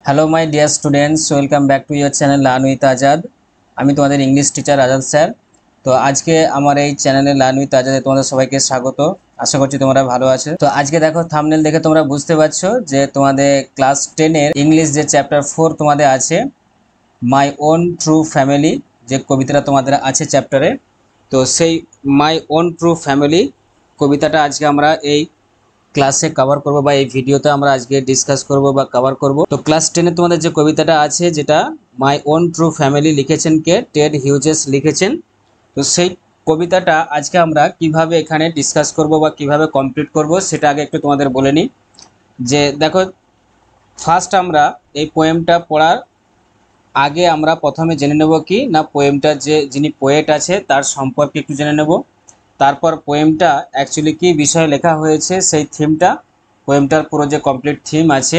Hello my dear students, welcome back to your channel learn with Azad. আমি তোমাদের English teacher Azad sir. তো আজকে আমার এই চ্যানেলে লার্ন উইথ আজাদে তোমাদের সবাইকে স্বাগত। আশা করছি তোমরা ভালো আছো। তো আজকে দেখো থাম্বনেল দেখে তোমরা বুঝতে পারছো যে তোমাদের ক্লাস 10-এর ইংলিশ যে চ্যাপ্টার 4 তোমাদের আছে, মাই ওন ট্রু ফ্যামিলি, যে কবিতাটা তোমাদের আছে চ্যাপ্টারে। তো সেই মাই ওন ট্রু ফ্যামিলি কবিতাটা আজকে আমরা এই ক্লাসে কভার করব বা এই ভিডিওতে আমরা আজকে ডিসকাস করব বা কভার করব। তো ক্লাস 10 এ তোমাদের যে কবিতাটা আছে, যেটা মাই ওন ট্রু ফ্যামিলি, লিখেছেন কে? টেড হিউজেস লিখেছেন। তো সেই কবিতাটা আজকে আমরা কিভাবে এখানে ডিসকাস করব বা কিভাবে কমপ্লিট করব সেটা আগে একটু তোমাদের বলে নিই। যে দেখো, ফার্স্ট আমরা এই পোয়েমটা পড়ার আগে আমরা প্রথমে জেনে নেব কি না, পোয়েমটা যিনি পোয়েট আছে তার সম্পর্কে একটু জেনে নেব। তারপর পোয়েমটা অ্যাকচুয়ালি কি বিষয়ে লেখা হয়েছে সেই থিমটা, পোয়েমটার পুরো যে কমপ্লিট থিম আছে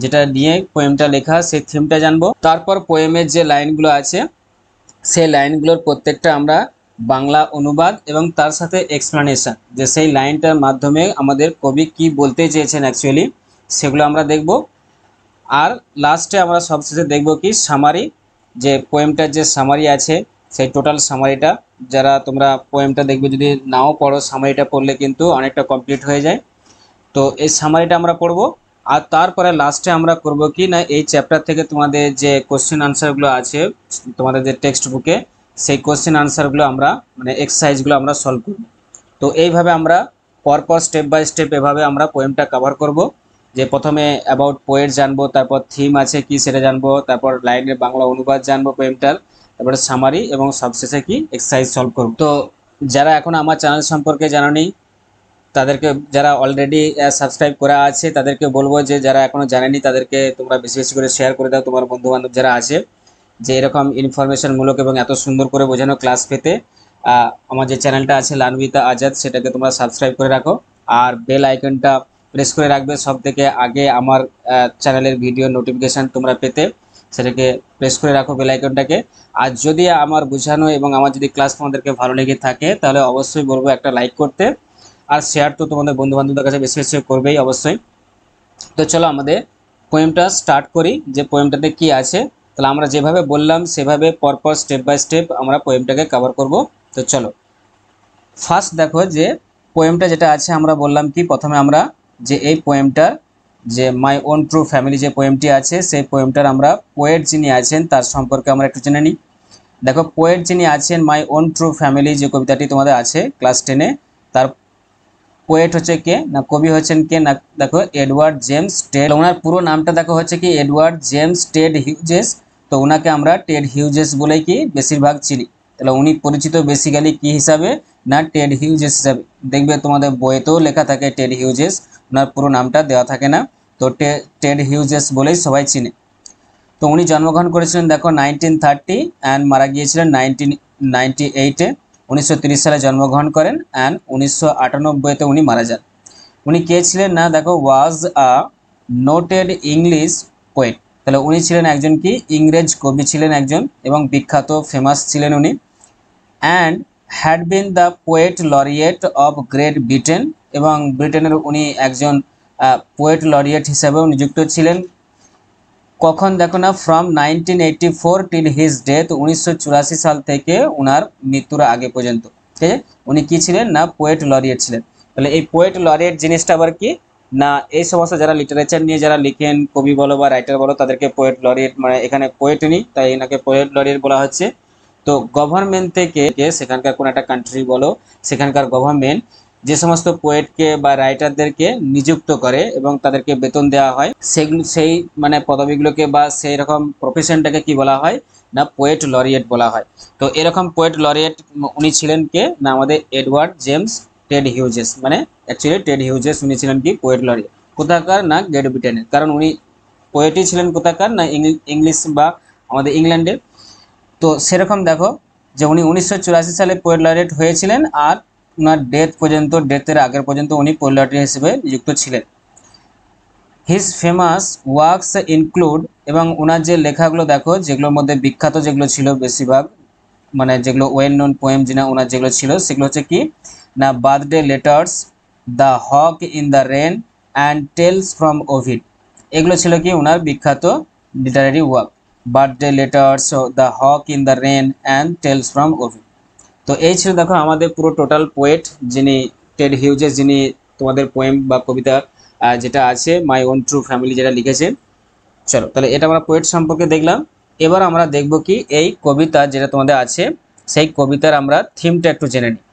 যেটা নিয়ে পোয়েমটা লেখা, সেই থিমটা জানবো। তারপর পোয়েমের যে লাইনগুলো আছে সেই লাইনগুলোর প্রত্যেকটা আমরা বাংলা অনুবাদ এবং তার সাথে এক্সপ্লানেশন, যে সেই লাইনটার মাধ্যমে আমাদের কবি কি বলতে চেয়েছেন অ্যাকচুয়ালি, সেগুলো আমরা দেখব। আর লাস্টে আমরা সবশেষে দেখব কি সামারি, যে পোয়েমটার যে সামারি আছে সেই টোটাল সামারিটা। যারা তোমরা পোয়েমটা দেখবে, যদি নাও পড়ো সামারিটা পড়লে কিন্তু অনেকটা কমপ্লিট হয়ে যায়। তো এই সামারিটা আমরা পড়ব। আর তারপরে লাস্টে আমরা করব কি না, এই চ্যাপ্টার থেকে তোমাদের যে কোশ্চেন আনসারগুলো আছে তোমাদের যে টেক্সট বুকে, সেই কোশ্চেন আনসারগুলো আমরা মানে এক্সারসাইজগুলো আমরা সলভ করব। তো এইভাবে আমরা পরপর স্টেপ বাই স্টেপ এভাবে আমরা পোয়েমটা কভার করব। যে প্রথমে অ্যাবাউট পোয়েট জানবো, তারপর থিম আছে কি সেটা জানবো, তারপর লাইনের বাংলা অনুবাদ জানবো পোয়েমটার, তারপরে সামারি এবং সবশেষে কি এক্সারসাইজ সলভ করব। তো যারা এখন আমার চ্যানেল সম্পর্কে জানো নি, তাদেরকে, যারা অলরেডি সাবস্ক্রাইব করা আছে তাদেরকে বলবো যে যারা এখনো জানেনি তাদেরকে তোমরা বেশি বেশি করে শেয়ার করে দাও তোমার বন্ধু বান্ধব যারা আছে, যে এরকম ইনফরমেশনমূলক এবং এত সুন্দর করে বোঝানো ক্লাস পেতে আমার যে চ্যানেলটা আছে লার্ন উইথ আজাদ, সেটাকে তোমরা সাবস্ক্রাইব করে রাখো। আর বেল আইকনটা প্রেস করে রাখবে সব থেকে আগে আমার চ্যানেলের ভিডিও নোটিফিকেশান তোমরা পেতে, সেটাকে প্রেস করে রাখো বেল আইকনটাকে। আর যদি আমার বোঝানো এবং আমার যদি ক্লাস তোমাদেরকে ভালো লেগে থাকে তাহলে অবশ্যই বলবো একটা লাইক করতে। আর শেয়ার তো তোমাদের বন্ধু বান্ধবদের কাছে বেশি বেশি করবেই অবশ্যই। তো চলো আমাদের পোয়েমটা স্টার্ট করি, যে পোয়েমটাতে কি আছে। তাহলে আমরা যেভাবে বললাম সেভাবে পরপর স্টেপ বাই স্টেপ আমরা পোয়েমটাকে কভার করব। তো চলো ফার্স্ট দেখো, যে পোয়েমটা যেটা আছে আমরা বললাম কি প্রথমে আমরা, যে এই পোয়েমটার যে মাই ওন ট্রু ফ্যামিলি যে পোয়েমটি আছে সেই পোয়েমটার আমরা পোয়েট যিনি আছেন তার সম্পর্কে আমরা একটু জেনে নিই। দেখো, পোয়েট যিনি আছেন মাই ওন ট্রু ফ্যামিলি যে কবিতাটি তোমাদের আছে ক্লাস 10-এ, তার পোয়েট হচ্ছে কে না, কবি হচ্ছেন কে না, দেখো এডওয়ার্ড জেমস টেড। ওনার পুরো নামটা দেখো হচ্ছে কি এডওয়ার্ড জেমস টেড হিউজেস। তো ওনাকে আমরা টেড হিউজেস বলেই কি বেশিরভাগ চিনি। তাহলে উনি পরিচিত বেসিক্যালি কি হিসাবে না, টেড হিউজেস হিসাবে। দেখবে তোমাদের বইতেও লেখা থাকে টেড হিউজেস, ওনার পুরো নামটা দেওয়া থাকে না। তো টেড হিউজেস বলেই সবাই চিনে। তো উনি জন্মগ্রহণ করেছিলেন দেখো 1930 অ্যান্ড মারা গিয়েছিলেন 1998-এ। 1930 সালে জন্মগ্রহণ করেন অ্যান্ড 1998-তে উনি মারা যান। উনি কে ছিলেন না, দেখো ওয়াজ আ নোটেড ইংলিশ পোয়েট। তাহলে উনি ছিলেন একজন কি ইংরেজ কবি ছিলেন একজন, এবং বিখ্যাত ফেমাস ছিলেন উনি। And had been the poet laureate of great Britain, এবং ব্রিটেনের উনি একজন পোয়েট লরিয়েট হিসাবেও নিযুক্ত ছিলেন। কখন দেখো না, ফ্রম 1984 টিল হিজ ডেথ, 1984 সাল থেকে ওনার মৃত্যুর আগে পর্যন্ত। ঠিক আছে, উনি কি ছিলেন না, পোয়েট লরিয়েট ছিলেন। তাহলে এই পোয়েট লরিয়েট জিনিসটা আবার কি না, এই সমস্ত যারা লিটারেচার নিয়ে যারা লিখেন, কবি বলো বা রাইটার বলো, তাদেরকে পোয়েট লরিয়েট, মানে এখানে পোয়েট নেই তাই এনাকে পোয়েট লরিয়েট বলা হচ্ছে। তো গভর্নমেন্ট থেকে, সেখানকার কোনো একটা কান্ট্রি বলো, সেখানকার গভর্নমেন্ট যে সমস্ত পোয়েটকে বা রাইটারদেরকে নিযুক্ত করে এবং তাদেরকে বেতন দেওয়া হয়, সেগুলো সেই মানে পদবিগুলোকে বা সেই রকম প্রফেশনটাকে কি বলা হয় না, পোয়েট লরিয়েট বলা হয়। তো এরকম পোয়েট লরিয়েট উনি ছিলেন কে না, আমাদের এডওয়ার্ড জেমস টেড হিউজেস। মানে অ্যাকচুয়ালি টেড হিউজেস উনি ছিলেন কি পোয়েট লরিয়েট, কোথাকার না, গ্রেট ব্রিটেনের। কারণ উনি পোয়েটই ছিলেন কোথাকার না, ইংলিশ বা আমাদের ইংল্যান্ডে। তো সেরকম দেখো যে উনি 1984 সালে পোয়েট লরিয়েট হয়েছিলেন, আর ওনার ডেথ পর্যন্ত, ডেথের আগের পর্যন্ত উনি পোয়েট লরিয়েট হিসেবে নিযুক্ত ছিলেন। হিজ ফেমাস ওয়ার্কস ইনক্লুড, এবং ওনার যে লেখাগুলো দেখো যেগুলোর মধ্যে বিখ্যাত যেগুলো ছিল বেশিরভাগ, মানে যেগুলো ওয়েল নোন পোয়েম যিনা ওনার যেগুলো ছিল সেগুলো হচ্ছে কি না, birthday letters, the hawk in the rain and tales from Ovid. এগুলো ছিল কি ওনার বিখ্যাত literary work, birthday letters, the hawk in the rain and tales from Ovid. তো এই ছিল দেখো আমাদের পুরো টোটাল পোয়েট, যিনি টেড হিউজেস, যিনি তোমাদের পোয়েম বা কবিতা যেটা আছে মাই ওন ট্রু ফ্যামিলি যেটা লিখেছে। চলো তাহলে এটা আমরা পোয়েট সম্পর্কে দেখলাম। এবার আমরা দেখব কি এই কবিতা যেটা তোমাদের আছে সেই কবিতার আমরা থিমটা একটু জেনে নিই।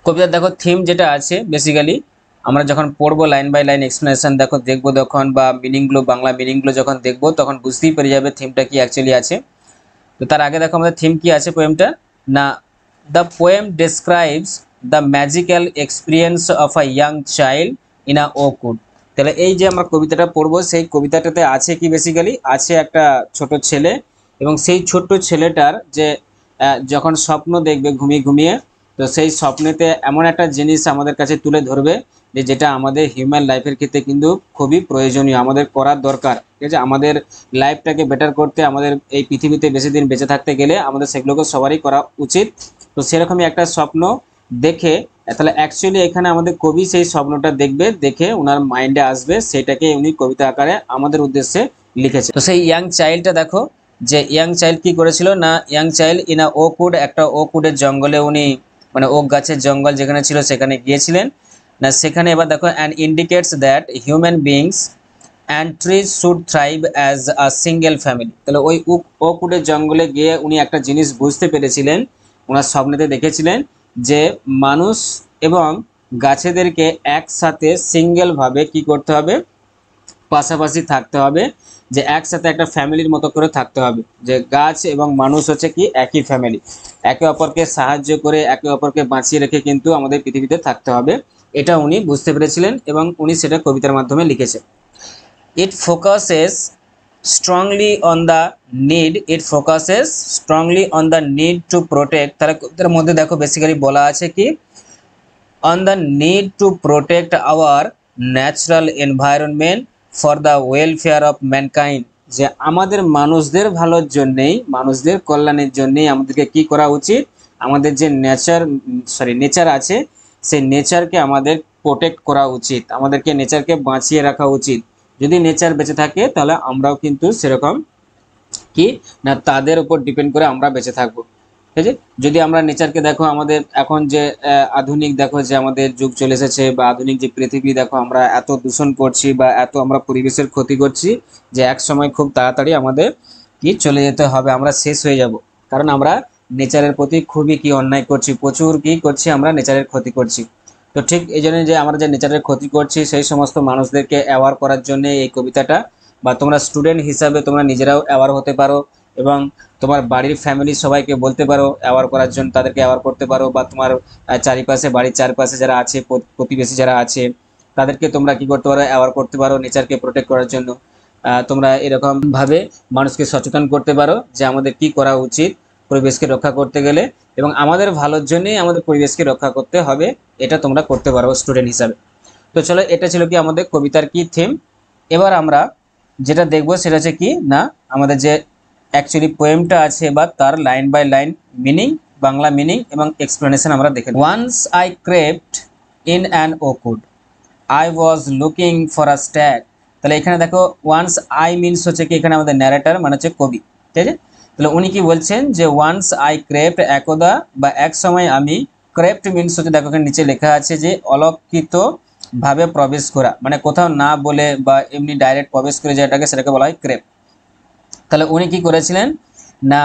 কবিতার দেখো থিম যেটা আছে বেসিক্যালি আমরা যখন পড়বো লাইন বাই লাইন এক্সপ্লেনেশন দেখো দেখবো তখন, বা মিনিংগুলো বাংলা মিনিংগুলো যখন দেখবো তখন বুঝতেই পেরে যাবে থিমটা কি অ্যাকচুয়ালি আছে। তো তার আগে দেখো আমাদের থিম কি আছে পোয়েমটা, না the poem describes the magical experience of a young child in a ওকুড। তাহলে এই যে আমরা কবিতাটা পড়বো সেই কবিতাটাতে আছে কি বেসিক্যালি আছে একটা ছোট ছেলে, এবং সেই ছোট্ট ছেলেটার যে যখন স্বপ্ন দেখবে ঘুমিয়ে ঘুমিয়ে, তো সেই স্বপ্নেতে এমন একটা জিনিস আমাদের কাছে তুলে ধরবে যে যেটা আমাদের হিউম্যান লাইফের ক্ষেত্রে কিন্তু খুবই প্রয়োজনীয়, আমাদের করার দরকার। ঠিক আছে, আমাদের লাইফটাকে বেটার করতে, আমাদের এই পৃথিবীতে বেশি দিন বেঁচে থাকতে গেলে আমাদের সেগুলোকে সবারই করা উচিত। তো সেরকমই একটা স্বপ্ন দেখে, তাহলে অ্যাকচুয়ালি এখানে আমাদের কবি সেই স্বপ্নটা দেখবে, দেখে ওনার মাইন্ডে আসবে, সেটাকে উনি কবিতা আকারে আমাদের উদ্দেশ্যে লিখেছে। তো সেই ইয়াং চাইল্ডটা দেখো, যে ইয়াং চাইল্ড কি করেছিল, না ইয়াং চাইল্ড ইন আ ওকুড, একটা ওকুডের জঙ্গলে উনি, মানে ওক গাছের জঙ্গল যেখানে ছিল সেখানে গিয়েছিলেন। না সেখানে এবার দেখো and indicates that human beings and trees should thrive as a single family. তাহলে ওই ওকুডের জঙ্গলে গিয়ে উনি একটা জিনিস বুঝতে পেরেছিলেন, ওনার স্বপ্নেতে দেখেছিলেন যে মানুষ এবং গাছেদেরকে একসাথে সিঙ্গেলভাবে কি করতে হবে, পাশাপাশি থাকতে হবে, যে একসাথে একটা ফ্যামিলির মতো করে থাকতে হবে, যে গাছ এবং মানুষ হচ্ছে কি একই ফ্যামিলি, একে অপরকে সাহায্য করে একে অপরকে বাঁচিয়ে রেখে কিন্তু আমাদের পৃথিবীতে থাকতে হবে। এটা উনি বুঝতে পেরেছিলেন এবং উনি সেটা কবিতার মাধ্যমে লিখেছে। It focuses strongly on the need to protect। তাহলে কবিতার মধ্যে দেখো বেসিক্যালি বলা আছে কি on the need to protect our natural environment for the welfare of mankind। যে আমাদের মানুষদের ভালোর জন্যেই, মানুষদের কল্যাণের জন্যেই আমাদেরকে কি করা উচিত, আমাদের যে নেচার আছে সেই নেচারকে আমাদের প্রোটেক্ট করা উচিত, আমাদেরকে নেচারকে বাঁচিয়ে রাখা উচিত। যদি নেচার বেঁচে থাকে তাহলে আমরাও কিন্তু সেরকম কি না তাদের উপর ডিপেন্ড করে আমরা বেঁচে থাকবো। ঠিক আছে, যদি আমরা নেচারকে দেখো, আমাদের এখন যে আধুনিক দেখো যে আমাদের যুগ চলে এসেছে, বা আধুনিক যে পৃথিবী দেখো আমরা এত দূষণ করছি বা এত আমরা পরিবেশের ক্ষতি করছি, যে এক সময় খুব তাড়াতাড়ি আমাদের কি চলে যেতে হবে, আমরা শেষ হয়ে যাব, কারণ আমরা নেচারের প্রতি খুবই কি অন্যায় করছি, প্রচুর কি করছি, আমরা নেচারের ক্ষতি করছি। তো ঠিক এই জন্য যে আমরা যে নেচারের ক্ষতি করছি সেই সমস্ত মানুষদেরকে অ্যাওয়ার করার জন্য এই কবিতাটা, বা তোমরা স্টুডেন্ট হিসাবে তোমরা নিজেরাও অ্যাওয়ার হতে পারো, এবং তোমার বাড়ির ফ্যামিলি সবাইকে বলতে পারো অ্যাওয়ার করার জন্য, তাদেরকে অ্যাওয়ার করতে পারো, বা তোমার চারিপাশে বাড়ির চারপাশে যারা আছে, প্রতিবেশী যারা আছে, তাদেরকে তোমরা কি করতে পারো, অ্যাওয়ার করতে পারো নেচারকে প্রোটেক্ট করার জন্য। তোমরা এরকম ভাবে মানুষকে সচেতন করতে পারো যে আমাদের কি করা উচিত পরিবেশকে রক্ষা করতে গেলে, এবং আমাদের ভালোর জন্যই আমাদের পরিবেশকে রক্ষা করতে হবে, এটা তোমরা করতে পারো স্টুডেন্ট হিসাবে। তো চলো, এটা ছিল কি আমাদের কবিতার কি থিম। এবার আমরা যেটা দেখবো সেটা হচ্ছে কি না আমাদের যে অ্যাকচুয়ালি পোয়েমটা আছে বা তার line by line meaning, Bangla meaning এবং এক্সপ্লেনেশন আমরা দেখে। Once I crept in an oakwood, I was looking for a stag. তাহলে এখানে দেখো ওয়ান্স আই মিনস হচ্ছে কি এখানে আমাদের ন্যারেটার মানে হচ্ছে কবি। ঠিক আছে, তাহলে উনি কি বলছেন যে ওয়ান্স আই ক্রেপ্ট, একদা বা এক সময় আমি, ক্রেপ্ট মিনস হচ্ছে দেখো এখানে নিচে লেখা আছে যে অলক্ষিত ভাবে প্রবেশ করা, মানে কোথাও না বলে বা এমনি ডাইরেক্ট প্রবেশ করে যেটাকে সেটাকে বলা হয় ক্রেপ। তাহলে উনি কি করেছিলেন না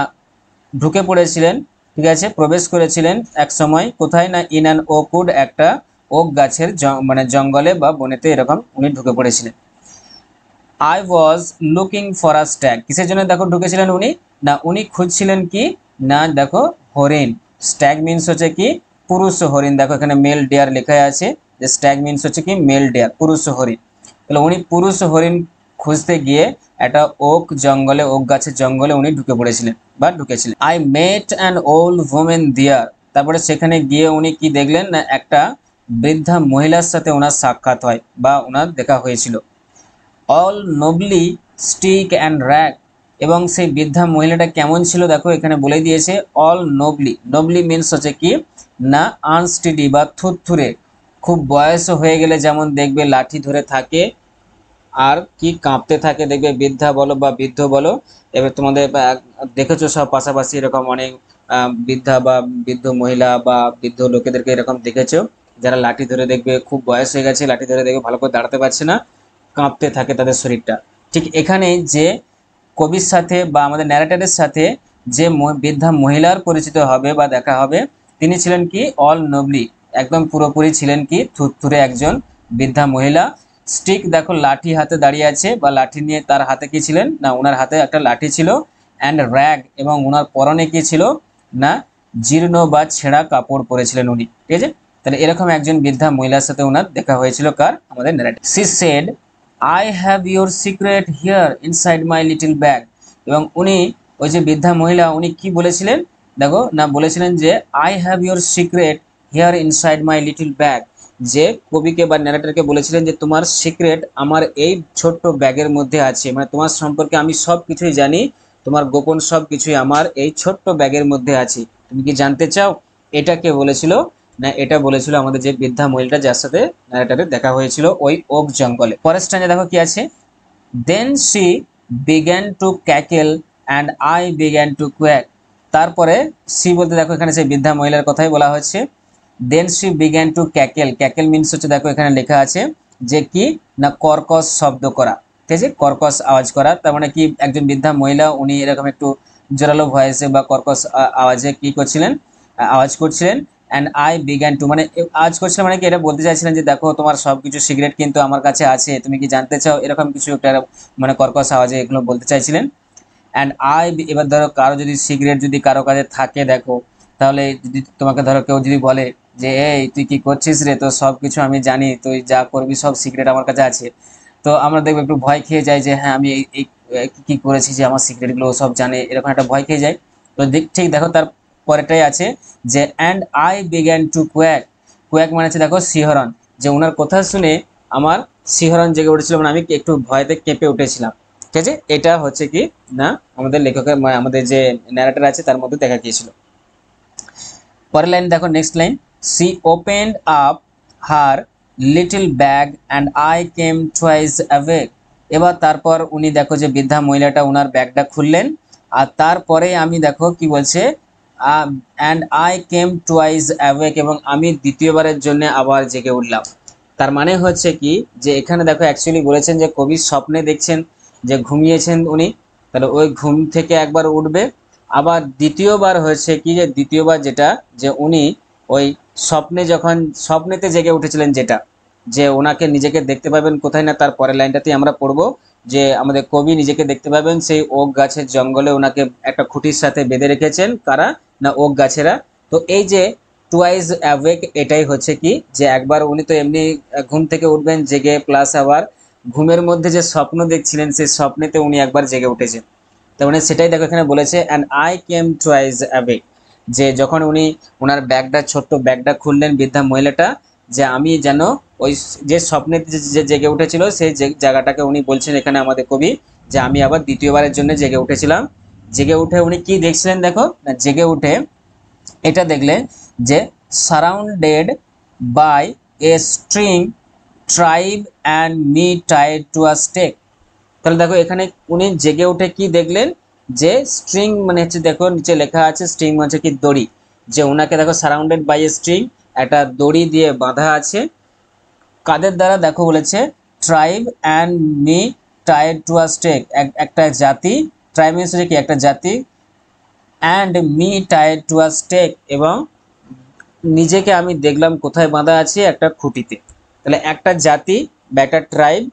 ঢুকে পড়েছিলেন, ঠিক আছে, প্রবেশ করেছিলেন এক সময় কোথায় না ইন অ্যান ওকুড, একটা ওক গাছের মানে জঙ্গলে বা বনেতে এরকম উনি ঢুকে পড়েছিলেন। I was looking for a stag, কিসের জন্য দেখো ঢুকেছিলেন উনি, না উনি খুঁজছিলেন কি না দেখো হরিণ। স্ট্যাগ মিনস হচ্ছে কি পুরুষ হরিণ, দেখো এখানে মেল ডিয়ার লেখা আছে, যে স্ট্যাগ মিনস হচ্ছে কি মেল ডিয়ার, পুরুষ হরিণ। তাহলে উনি পুরুষ হরিণ খুঁজতে গিয়ে একটা ওক জঙ্গলে, ওক গাছের জঙ্গলে উনি ঢুকে পড়েছিলেন বা ঢুকেছিলেন। I met an old woman there, তারপরে সেখানে গিয়ে উনি কি দেখলেন না একটা বৃদ্ধা মহিলার সাথে ওনার সাক্ষাৎ হয় বা ওনার দেখা হয়েছিল। অল নবলি স্টিক অ্যান্ড র্যাক, এবং সেই বৃদ্ধা মহিলাটা কেমন ছিল দেখো এখানে বলে দিয়েছে অল নবলি। নবলি মিনস হচ্ছে কি না আনস্টিডি বা থুরথুরে, খুব বয়স হয়ে গেলে যেমন দেখবে লাঠি ধরে থাকে, আর কি কাঁপতে থাকে দেখবে, বৃদ্ধা বলো বা বৃদ্ধ বলো। এবার তোমাদের দেখেছো সব পাশাপাশি এরকম অনেক বৃদ্ধা বা বৃদ্ধ মহিলা বা বৃদ্ধ লোকেদেরকে এরকম দেখেছো, যারা লাঠি ধরে দেখবে খুব বয়স হয়ে গেছে, লাঠি ধরে দেখবে ভালো করে দাঁড়াতে পারছে না, কাঁপতে থাকে তাদের শরীরটা। ঠিক এখানে যে কবির সাথে বা আমাদের ন্যারেটরের সাথে যে বৃদ্ধা মহিলার পরিচিত হবে বা দেখা হবে, তিনি ছিলেন কি অল নবলি, একদম পুরোপুরি ছিলেন কি থুরথুরে একজন বৃদ্ধা মহিলা। স্টিক দেখো লাঠি হাতে দাঁড়িয়ে আছে, বা লাঠি নিয়ে তার হাতে কি ছিলেন না, ওনার হাতে একটা লাঠি ছিল, অ্যান্ড র্যাগ, এবং ওনার পরনে কি ছিল না, জীর্ণ বা ছেঁড়া কাপড় পরেছিলেন উনি। ঠিক আছে, তাহলে এরকম একজন বৃদ্ধা মহিলার সাথে ওনার দেখা হয়েছিল কার, আমাদের narrator. She said I have your secret here inside my little bag. এবং উনি ওই যে বৃদ্ধা মহিলা উনি কি বলেছিলেন দেখো না, বলেছিলেন যে I have your secret here inside my little bag, যে কবিকে বা ন্যারেটরকে বলেছিলেন যে তোমার সিক্রেট আমার এই ছোট্ট ব্যাগের মধ্যে আছে, মানে তোমার সম্পর্কে আমি সব কিছুই জানি, তোমার গোপন সব কিছুই আমার এই ছোট্ট ব্যাগের মধ্যে আছে, তুমি কি জানতে চাও? এটা কে বলেছিল না, এটা বলেছিল আমাদের যে বৃদ্ধা মহিলাটা যার সাথে ন্যারেটরের দেখা হয়েছিল ওই ওক জঙ্গলে। পরের স্ট্যান্ডে দেখো কি আছে, then she began to cackle and I began to quack. তারপরে সি বলতে দেখো এখানে সেই বৃদ্ধা মহিলার কথাই বলা হচ্ছে। Then she began to cackle, cackle means হচ্ছে দেখো এখানে লেখা আছে যে কি না কর্কশ শব্দ করা, ঠিক আছে, কর্কশ আওয়াজ করা। তার মানে কি একজন বৃদ্ধা মহিলা উনি এরকম একটু জোরালো ভয়েসে বা কর্কশ আওয়াজে কি করছিলেন, আওয়াজ করছিলেন। অ্যান্ড আই বিগ্যান টু মানে আওয়াজ করছিলেন, মানে কি এটা বলতে চাইছিলেন যে দেখো তোমার সবকিছু সিগারেট কিন্তু আমার কাছে আছে, তুমি কি জানতে চাও, এরকম কিছু একটা মানে কর্কশ আওয়াজে এগুলো বলতে চাইছিলেন। অ্যান্ড আই, এবার ধরো কারো যদি সিগারেট যদি কারো কাছে থাকে দেখো, তাহলে যদি তোমাকে ধরো কেউ যদি বলে যে এই তুই কি করছিস রে, তো সব কিছু আমি জানি, তুই যা করবি সব সিগারেট আমার কাছে আছে, তো আমরা দেখবো একটু ভয় খেয়ে যাই যে হ্যাঁ আমি এই কি করেছি যে আমার সিগারেটগুলো সব জানে, এরকম একটা ভয় খেয়ে যায়। তো ঠিক দেখো তার পরেরটাই আছে যে and I began to quack. Quack মানে হচ্ছে দেখো শিহরণ, যে ওনার কথা শুনে আমার শিহরণ জেগে উঠেছিল, মানে আমি একটু ভয়তে কেঁপে উঠেছিলাম। ঠিক আছে, এটা হচ্ছে কি না আমাদের লেখকের আমাদের যে ন্যারেটর আছে তার মধ্যে দেখা গিয়েছিল। পরের লাইন দেখো, next line, she opened up her little bag and I came twice awake. এবার তারপর উনি দেখো যে বৃদ্ধা মহিলাটা ওনার ব্যাগটা খুললেন, আর তারপরে আমি দেখো কি বলছে, and I came twice awake, এবং আমি দ্বিতীয়বারের জন্য আবার জেগে উঠলাম। তার মানে হচ্ছে কি যে এখানে দেখো অ্যাকচুয়ালি বলেছেন যে কবি স্বপ্নে দেখছেন যে ঘুমিয়েছেন উনি, তাহলে ওই ঘুম থেকে একবার উঠবে। আবার দ্বিতীয়বার হয়েছে কি যে দ্বিতীয়বার যেটা যে উনি ওই স্বপ্নে যখন স্বপ্নেতে জেগে উঠেছিলেন, যেটা যে ওনাকে নিজেকে দেখতে পাবেন কোথায় না, তার পরের লাইনটাতেই আমরা পড়বো যে আমাদের কবি নিজেকে দেখতে পাবেন সেই ওক গাছের জঙ্গলে, ওনাকে একটা খুঁটির সাথে বেঁধে রেখেছেন কারা না ওক গাছেরা। তো এই যে টুয়াইস অ্যাওয়েক, এটাই হচ্ছে কি যে একবার উনি তো এমনি ঘুম থেকে উঠবেন জেগে, প্লাস আবার ঘুমের মধ্যে যে স্বপ্ন দেখছিলেন সেই স্বপ্নেতে উনি একবার জেগে উঠেছেন। তার মানে সেটাই দেখো এখানে বলেছে and I came twice awake, যে যখন উনি ওনার ব্যাগটা ছোট্ট ব্যাগটা খুললেন বৃদ্ধা মহিলাটা, যে আমি যেন ওই যে স্বপ্নে যে জেগে উঠেছিল সেই জায়গাটাকে উনি বলছেন এখানে আমাদের কবি, যে আমি আবার দ্বিতীয়বারের জন্য জেগে উঠেছিলাম। জেগে উঠে উনি কি দেখছিলেন দেখো না, জেগে উঠে এটা দেখলেন যে surrounded by a strange tribe and me tied to a stake. তাহলে দেখো এখানে উনি জেগে উঠে কি দেখলেন, যে স্ট্রিং মানে হচ্ছে দেখো নিচে লেখা আছে স্ট্রিং হচ্ছে কি দড়ি, যে ওনাকে দেখো সারাউন্ডেড বাই এ স্ট্রিং, একটা দড়ি দিয়ে বাঁধা আছে, কাদের দ্বারা দেখো বলেছে tribe and me tied to a stake, একটা জাতি, ট্রাইব মিনস হচ্ছে কি একটা জাতি, অ্যান্ড মি টাইড টু আ স্টেক, এবং নিজেকে আমি দেখলাম কোথায় বাঁধা আছে, একটা খুঁটিতে। তাহলে একটা জাতি বা একটা ট্রাইব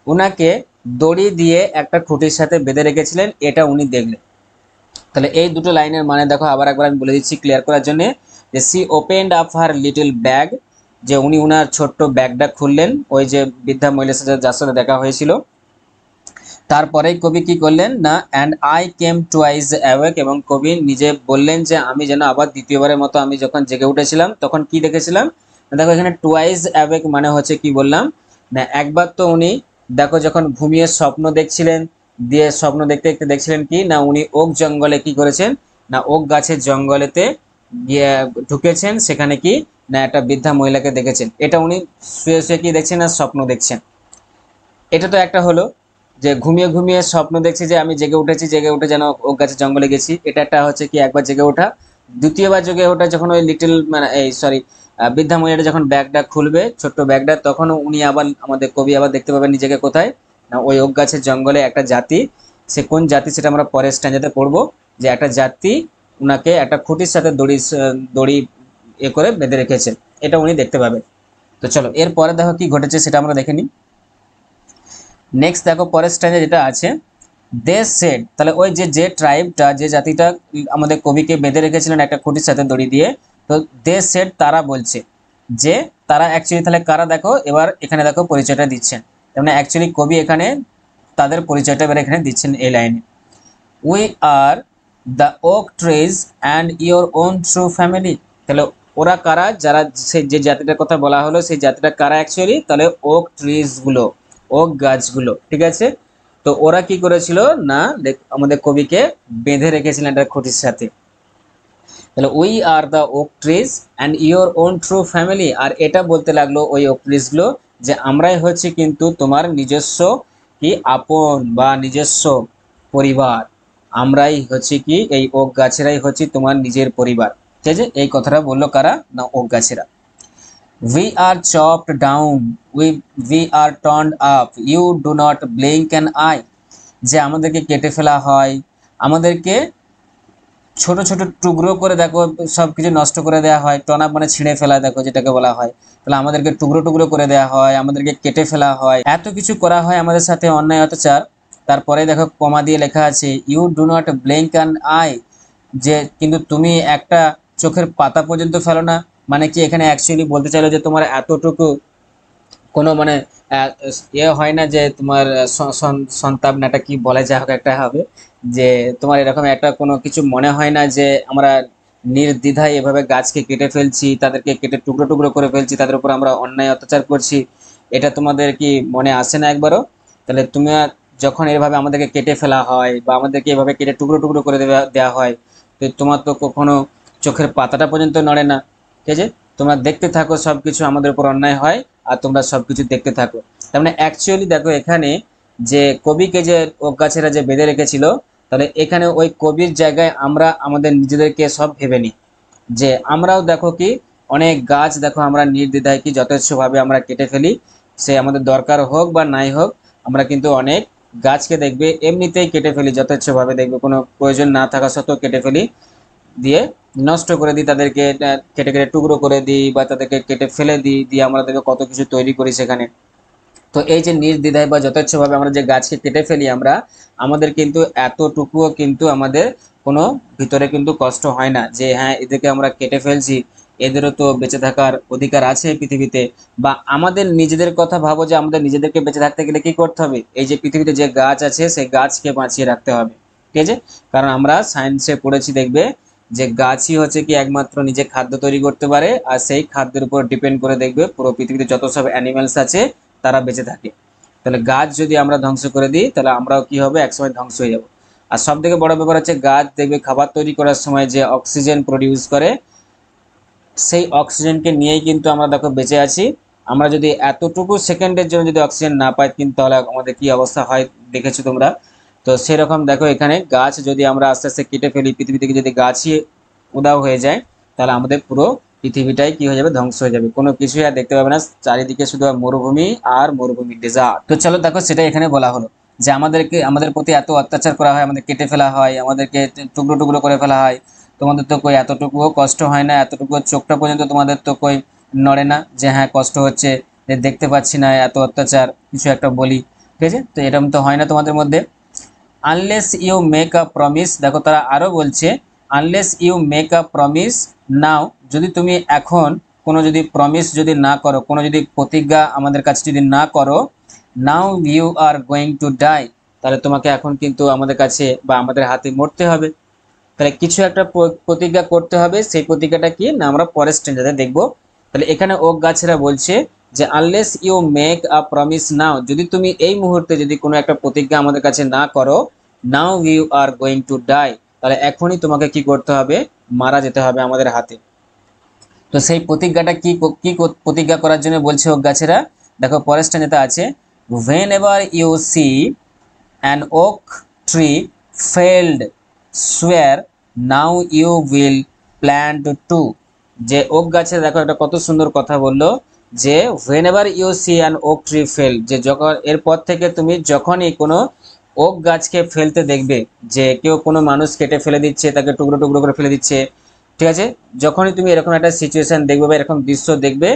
ওনাকে দড়ি দিয়ে একটা খুঁটির সাথে বেঁধে রেখেছিলেন, এটা উনি দেখলেন। তাহলে এই দুটো লাইনের মানে দেখো আবার একবার আমি বলে দিচ্ছি ক্লিয়ার করার জন্য, যে she opened up her little bag, যে উনি উনার ছোট্ট ব্যাগটা খুললেন ওই যে বৃদ্ধা মহিলার সাথে যার সাথে দেখা হয়েছিল। তারপরেই কবি কি করলেন না and I came twice awake, এবং কবি নিজে বললেন যে আমি যেন আবার দ্বিতীয়বারের মতো আমি যখন জেগে উঠেছিলাম তখন কি দেখেছিলাম। দেখো এখানে টুয়াইস অ্যাওয়েক মানে হচ্ছে কি বললাম না, একবার তো উনি দেখো যখন ঘুমিয়ে স্বপ্ন দেখছিলেন, দিয়ে স্বপ্ন দেখতে দেখতে দেখছিলেন কি না উনি ওক জঙ্গলে কি করেছেন না ওক গাছের জঙ্গলেতে গিয়ে ঢুকেছেন, সেখানে কি না একটা বৃদ্ধা মহিলাকে দেখেছেন, এটা উনি শুয়ে শুয়ে কি দেখছেন না স্বপ্ন দেখছেন। এটা তো একটা হলো যে ঘুমিয়ে ঘুমিয়ে স্বপ্ন দেখছি যে আমি জেগে উঠেছি, জেগে উঠে যেন ওক গাছের জঙ্গলে গেছি, এটা একটা হচ্ছে কি একবার জেগে ওঠা। দ্বিতীয়বার জেগে ওঠা যখন ওই লিটল মানে এই সরি বৃদ্ধা মহিলাটা যখন ব্যাগটা খুলবে, ছোট্ট ব্যাগটা, তখন উনি আবার আমাদের কবি আবার দেখতে পাবেন নিজেকে কোথায়, না ওই ওক গাছের জঙ্গলে একটা জাতি। সে কোন জাতি সেটা আমরা পরের স্ট্যান্ডাতে পড়বো, যে একটা জাতি উনাকে একটা খুঁটির সাথে দড়ি দড়ি করে বেঁধে রেখেছে, এটা উনি দেখতে পাবেন। তো চলো এরপরে দেখো কি ঘটেছে সেটা আমরা দেখে নিই। নেক্সট দেখো পরের স্ট্যান্ডে যেটা আছে, দে সেড, তাহলে ওই যে ট্রাইবটা, যে জাতিটা আমাদের কবিকে বেঁধে রেখেছিলেন একটা খুঁটির সাথে দড়ি দিয়ে, তো দে সেড তারা বলছে, যে তারা অ্যাকচুয়ালি তাহলে কারা দেখো, এবার এখানে দেখো পরিচয়টা দিচ্ছেন, মানে অ্যাকচুয়ালি কবি এখানে তাদের পরিচয়টা এবার এখানে দিচ্ছেন এই লাইনে, we are the oak trees and your own true family. তাহলে ওরা কারা, যারা সেই যে জাতিটার কথা বলা হলো সেই জাতিটা কারা অ্যাকচুয়ালি, তাহলে ওক ট্রিজ গুলো, ওক গাছগুলো, ঠিক আছে। তো ওরা কি করেছিল না, আমাদের কবিকে বেঁধে রেখেছিলেন একটা খুঁটির সাথে। তাহলে we are the oak trees and your own true family, আর এটা বলতে লাগলো ওই ওক ট্রিজ গুলো যে আমরাই হচ্ছে কিন্তু তোমার নিজস্ব কি আপন বা নিজস্ব পরিবার, আমরাই হচ্ছে কি এই ওক গাছেরাই হচ্ছে তোমার নিজের পরিবার। ঠিক আছে, এই কথাটা বললো কারা, না okay গাছেরা। We are chopped down, we are turned up, you do not blink an eye, যে আমাদেরকে কেটে ফেলা হয়, আমাদেরকে ছোট ছোট টুকরো করে দেখো সবকিছু নষ্ট করে দেওয়া হয়, টনা মানে ছিঁড়ে ফেলা দেখো যেটাকে বলা হয়, তাহলে আমাদেরকে টুকরো টুকরো করে দেওয়া হয়, আমাদেরকে কেটে ফেলা হয়, এত কিছু করা হয় আমাদের সাথে অন্যায় অত্যাচার। তারপরে দেখো কমা দিয়ে লেখা আছে you do not blink an eye, যে কিন্তু তুমি একটা চোখের পাতা পর্যন্ত ফেলো না, মানে কি এখানে অ্যাকচুয়ালি বলতে চাইলো যে তোমার এতটুকু কোনো মানে আহ, হয় না যে তোমার সন্তাপ নাটা কি বলে, যা হোক একটা হবে, যে তোমার এরকম একটা কোনো কিছু মনে হয় না যে আমরা নির্দ্বিধায় এভাবে গাছকে কেটে ফেলছি, তাদেরকে কেটে টুকরো টুকরো করে ফেলছি, তাদের উপর আমরা অন্যায় অত্যাচার করছি, এটা তোমাদের কি মনে আসে না একবারও? তাহলে তুমি যখন এভাবে আমাদেরকে কেটে ফেলা হয় বা আমাদেরকে এভাবে কেটে টুকরো টুকরো করে দেওয়া দেওয়া হয়, তো তোমার তো কখনো চোখের পাতাটা পর্যন্ত নড়ে না। ঠিক আছে, তোমরা দেখতে থাকো সবকিছু আমাদের উপর অন্যায় হয় আর তোমরা সবকিছু দেখতে থাকো। তার মানে অ্যাকচুয়ালি দেখো এখানে যে কবিকে যে ওক গাছেরা যে বেঁধে রেখেছিল, তাহলে এখানে ওই কবির জায়গায় আমরা আমাদের নিজেদেরকে সব ভেবে নিই, যে আমরাও দেখো কি অনেক গাছ দেখো আমরা নির্দ্বিধায় কি যথেচ্ছভাবে আমরা কেটে ফেলি, সে আমাদের দরকার হোক বা নাই হোক, আমরা কিন্তু অনেক গাছকে দেখবে এমনিতেই কেটে ফেলি যথেচ্ছভাবে, দেখবে কোনো প্রয়োজন না থাকা সত্ত্বেও কেটে ফেলি, দিয়ে নষ্ট করে দিই তাদেরকে, কেটে কেটে টুকরো করে দিই বা তাদেরকে কেটে ফেলে দিই, দিয়ে আমরা দেখবে কত কিছু তৈরি করি সেখানে। তো এই যে নির্দ্বিধায় বা যথেচ্ছভাবে আমরা যে গাছকে কেটে ফেলি আমরা, আমাদের কিন্তু এতটুকুও কিন্তু আমাদের কোনো ভিতরে কিন্তু কষ্ট হয় না যে হ্যাঁ এদেরকে আমরা কেটে ফেলছি, এদেরও তো বেঁচে থাকার অধিকার আছে এই পৃথিবীতে। বা আমাদের নিজেদের কথা ভাবো, যে আমাদের নিজেদেরকে বেঁচে থাকতে গেলে কি করতে হবে, এই যে পৃথিবীতে যে গাছ আছে সেই গাছকে বাঁচিয়ে রাখতে হবে। ঠিক আছে, কারণ আমরা সায়েন্সে পড়েছি দেখবে যে গাছই হচ্ছে কি একমাত্র নিজে খাদ্য তৈরি করতে পারে, আর সেই খাদ্যের উপর ডিপেন্ড করে দেখবে পুরো পৃথিবীতে যত সব অ্যানিমেলস আছে তারা বেঁচে থাকে। তাহলে গাছ যদি আমরা ধ্বংস করে দিই তাহলে আমরাও কি হবে, একসময় ধ্বংস হয়ে যাব। আর সব থেকে বড় ব্যাপার হচ্ছে গাছ দেখবে খাবার তৈরি করার সময় যে অক্সিজেন প্রডিউস করে, সেই অক্সিজেনকে নিয়েই কিন্তু আমরা দেখো বেঁচে আছি। আমরা যদি এতটুকু সেকেন্ডের জন্য যদি অক্সিজেন না পাই কিন্তু তাহলে আমাদের কি অবস্থা হয় দেখেছো তোমরা। তো সেরকম দেখো এখানে গাছ যদি আমরা আস্তে আস্তে কেটে ফেলি, পৃথিবী থেকে যদি গাছই উধাও হয়ে যায়, তাহলে আমাদের পুরো পৃথিবীটাই কি হয়ে যাবে, ধ্বংস হয়ে যাবে, কোনো কিছুই আর দেখতে পাবে না, চারিদিকে শুধু মরুভূমি আর মরুভূমি, ডেজার্ট। তো চলো দেখো সেটা এখানে বলা হলো যে আমাদেরকে আমাদের প্রতি এত অত্যাচার করা হয়, আমাদের কেটে ফেলা হয়, আমাদেরকে টুকরো টুকরো করে ফেলা হয়, তোমাদের তো কই এতটুকুও কষ্ট হয় না, এতটুকু চোখটা পর্যন্ত তোমাদের তো কই নড়ে না যে হ্যাঁ কষ্ট হচ্ছে, যে দেখতে পাচ্ছি না এত অত্যাচার, কিছু একটা বলি। ঠিক আছে, তো এরকম তো হয় না তোমাদের মধ্যে। Unless you make a promise, দেখো তারা আরো বলছে unless you make a promise now, যদি তুমি এখন কোনো যদি প্রমিস যদি না করো, কোনো যদি প্রতিজ্ঞা আমাদের কাছে যদি না করো, now you are going to die, তাহলে তোমাকে এখন কিন্তু আমাদের কাছে বা আমাদের হাতে মরতে হবে। তাহলে কিছু একটা প্রতিজ্ঞা করতে হবে, সেই প্রতিজ্ঞাটা কি না আমরা পরের স্ট্যান্ডার্ডে দেখবো। তাহলে এখানে ওক গাছেরা বলছে যে unless you make a promise now, যদি তুমি এই মুহূর্তে যদি কোনো একটা প্রতিজ্ঞা আমাদের কাছে না করো, now you are going to die, তাহলে এখনই তোমাকে কি করতে হবে, মারা যেতে হবে আমাদের হাতে। তো সেই প্রতিজ্ঞাটা কি কি প্রতিজ্ঞা করার জন্য বলছে ওক গাছেরা, দেখো পরের স্ট্যান্ডার্ডে আছে, whenever you see an oak tree failed, swear now you will plant two. যে ওক গাছে দেখো একটা কত সুন্দর কথা বললো যে whenever you see an oak tree fail, যে যখন এরপর থেকে তুমি যখনই কোনো ওক গাছকে ফেলতে দেখবে, যে কেউ কোনো মানুষ কেটে ফেলে দিচ্ছে, তাকে টুকরো টুকরো করে ফেলে দিচ্ছে, ঠিক আছে, যখনই তুমি এরকম একটা সিচুয়েশন দেখবে বা এরকম দৃশ্য দেখবে,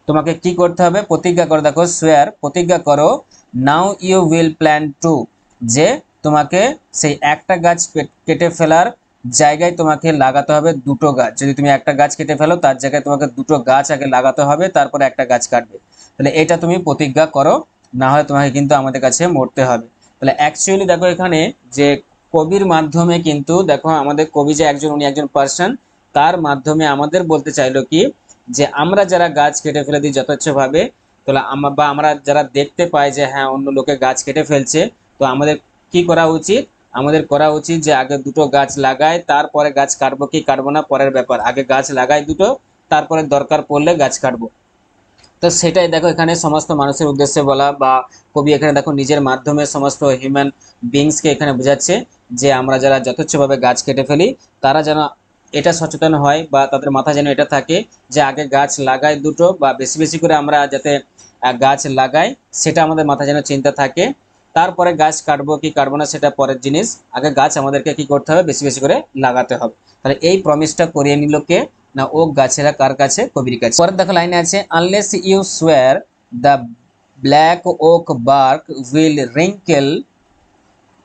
তোমাকে কি করতে হবে? প্রতিজ্ঞা করো। দেখো সোয়ার, প্রতিজ্ঞা করো, now you will plan to, যে তোমাকে সেই একটা গাছ কেটে ফেলার জায়গায় তোমাকে লাগাতে হবে দুটো গাছ। যদি তুমি একটা গাছ কেটে ফেলো, তার জায়গায় তোমাকে দুটো গাছ আগে লাগাতে হবে, তারপরে একটা গাছ কাটবে। তাহলে এটা তুমি প্রতিজ্ঞা করো, না হলে তোমাকে কিন্তু আমাদের কাছে মরতে হবে। তাহলে অ্যাকচুয়ালি দেখো এখানে যে কবির মাধ্যমে কিন্তু দেখো আমাদের কবি যে একজন, উনি একজন পার্সন, তার মাধ্যমে আমাদের বলতে চাইলো কি, যে আমরা যারা গাছ কেটে ফেলে দিই যথেচ্ছভাবে, তাহলে আমরা যারা দেখতে পাই যে হ্যাঁ অন্য লোকে গাছ কেটে ফেলছে, তো আমাদের কি করা উচিত? আমাদের করা উচিত যে আগে দুটো গাছ লাগাই, তারপরে গাছ কাটবো কি কাটবো না পরের ব্যাপার, আগে গাছ লাগাই দুটো, তারপরে দরকার পড়লে গাছ কাটবো। তো সেটাই দেখো এখানে সমস্ত মানুষের উদ্দেশ্যে বলা, বা কবি এখানে দেখো নিজের মাধ্যমে সমস্ত হিউম্যান বিংসকে এখানে বোঝাচ্ছে যে আমরা যারা যথেচ্ছভাবে গাছ কেটে ফেলি, তারা যেন এটা সচেতন হয়, বা তাদের মাথায় যেন এটা থাকে যে আগে গাছ লাগাই দুটো, বা বেশি বেশি করে আমরা যাতে গাছ লাগাই, সেটা আমাদের মাথায় যেন চিন্তা থাকে। তারপরে গাছ কাটবো কি কাটবো না সেটা পরের জিনিস, আগে গাছ আমাদেরকে কি করতে হবে? বেশি বেশি করে লাগাতে হবে। তাহলে এই প্রমিসটা করিয়ে নিল কে? না ওক গাছেরা কার কাছে? কবির কাছে। পরের দেখো লাইনে আছে, unless you swear the black oak bark will wrinkle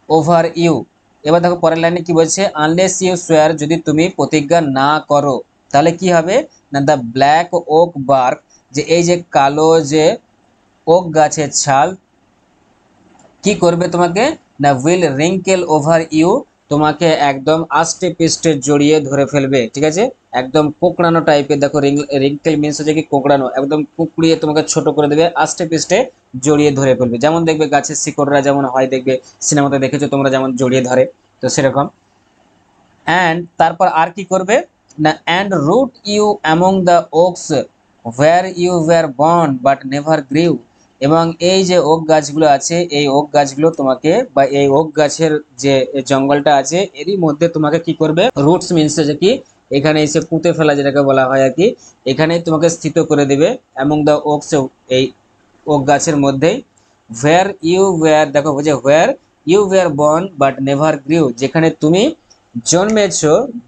over you. এবার দেখো পরের লাইনে কি বলছে, আনলেস ইউ সোয়ার, যদি তুমি প্রতিজ্ঞা না করো, তাহলে কি হবে? না দ্য ব্ল্যাক ওক বার্ক, যে এই যে কালো যে ওক গাছের ছাল কি করবে তোমাকে? না উইল রিঙ্কেল ওভার ইউ, তোমাকে একদম আষ্টে পিষ্টে জড়িয়ে ধরে ফেলবে, ঠিক আছে, একদম কোঁকড়ানো টাইপের। দেখো রিঙ্কেল মিন্স হচ্ছে কি কোঁকড়ানো, একদম কুকড়িয়ে তোমাকে ছোট করে দেবে, আষ্টে পিষ্টে জড়িয়ে ধরে ফেলবে। যেমন দেখবে গাছের শিকড়রা যেমন হয়, দেখবে সিনেমাতে দেখেছো তোমরা, যেমন জড়িয়ে ধরে, তো সেরকম। অ্যান্ড তারপর আর কি করবে? না and root you among the oaks where you were born but never grew. এবং এই যে ওক গাছগুলো আছে, এই ওক গাছগুলো তোমাকে, বা এই ওক গাছের যে জঙ্গলটা আছে, এরই মধ্যে তোমাকে কি করবে? রুটস মিনস হচ্ছে কি এখানে এসে পুঁতে ফেলা, যেটাকে বলা হয় আর কি, এখানেই তোমাকে স্থিত করে দেবে অ্যামং দ্য ওকস, এই ওক গাছের মধ্যেই। ওয়্যার ইউ ওয়্যার, দেখো বলছে where you were born but never grew, যেখানে তুমি